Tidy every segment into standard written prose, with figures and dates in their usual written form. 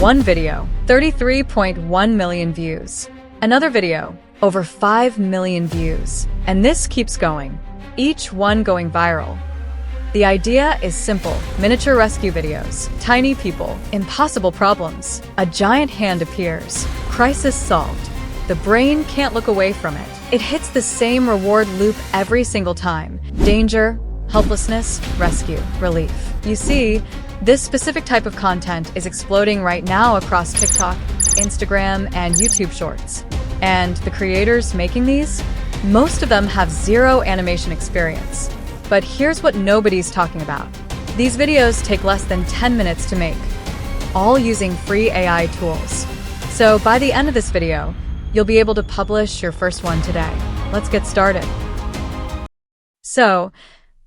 One video, 33.1 million views. Another video, over 5 million views. And this keeps going, each one going viral. The idea is simple: miniature rescue videos, tiny people, impossible problems. A giant hand appears, crisis solved. The brain can't look away from it. It hits the same reward loop every single time. Danger, helplessness, rescue, relief. You see, this specific type of content is exploding right now across TikTok, Instagram, and YouTube Shorts. And the creators making these? Most of them have zero animation experience. But here's what nobody's talking about. These videos take less than 10 minutes to make, all using free AI tools. So by the end of this video, you'll be able to publish your first one today. Let's get started. So,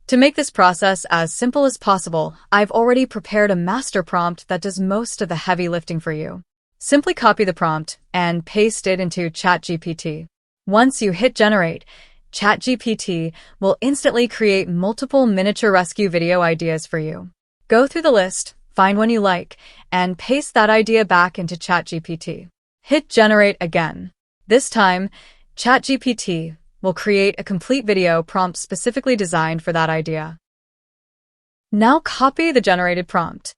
to make this process as simple as possible, I've already prepared a master prompt that does most of the heavy lifting for you. Simply copy the prompt and paste it into ChatGPT. Once you hit generate, ChatGPT will instantly create multiple miniature rescue video ideas for you. Go through the list, find one you like, and paste that idea back into ChatGPT. Hit generate again. This time, ChatGPT will create a complete video prompt specifically designed for that idea. Now copy the generated prompt.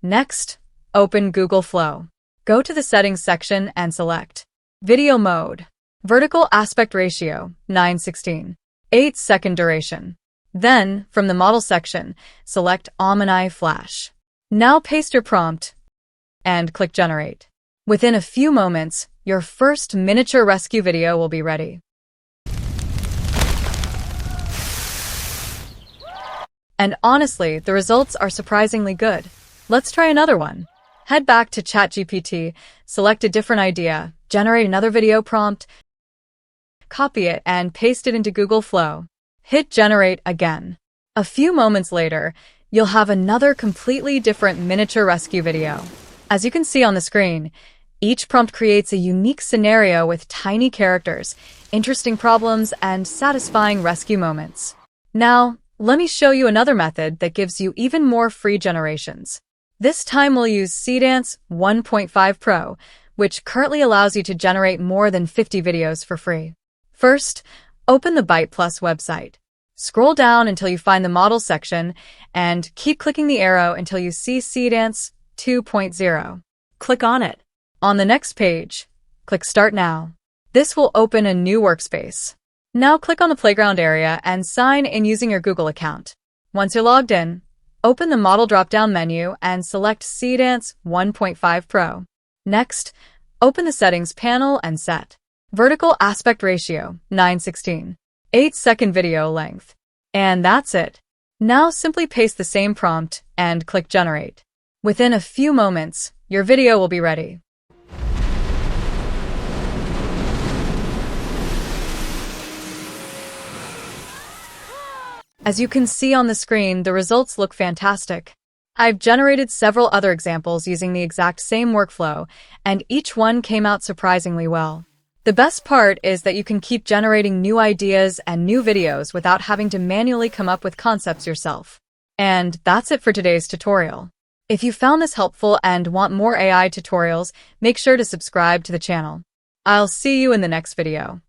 Next, open Google Flow. Go to the settings section and select Video Mode. Vertical aspect ratio, 9:16. 8-second duration. Then, from the model section, select Omni Flash. Now paste your prompt and click Generate. Within a few moments, your first miniature rescue video will be ready. And honestly, the results are surprisingly good. Let's try another one. Head back to ChatGPT, select a different idea, generate another video prompt, copy it and paste it into Google Flow. Hit generate again. A few moments later, you'll have another completely different miniature rescue video. As you can see on the screen, each prompt creates a unique scenario with tiny characters, interesting problems, and satisfying rescue moments. Now, let me show you another method that gives you even more free generations. This time we'll use Seedance 1.5 Pro, which currently allows you to generate more than 50 videos for free. First, open the Byte Plus website. Scroll down until you find the model section and keep clicking the arrow until you see Seedance 2.0. Click on it. On the next page, click Start Now. This will open a new workspace. Now click on the playground area and sign in using your Google account. Once you're logged in, open the model drop-down menu and select Seedance 1.5 Pro. Next, open the settings panel and set vertical aspect ratio, 9:16. 8-second video length. And that's it. Now simply paste the same prompt and click Generate. Within a few moments, your video will be ready. As you can see on the screen, the results look fantastic. I've generated several other examples using the exact same workflow, and each one came out surprisingly well. The best part is that you can keep generating new ideas and new videos without having to manually come up with concepts yourself. And that's it for today's tutorial. If you found this helpful and want more AI tutorials, make sure to subscribe to the channel. I'll see you in the next video.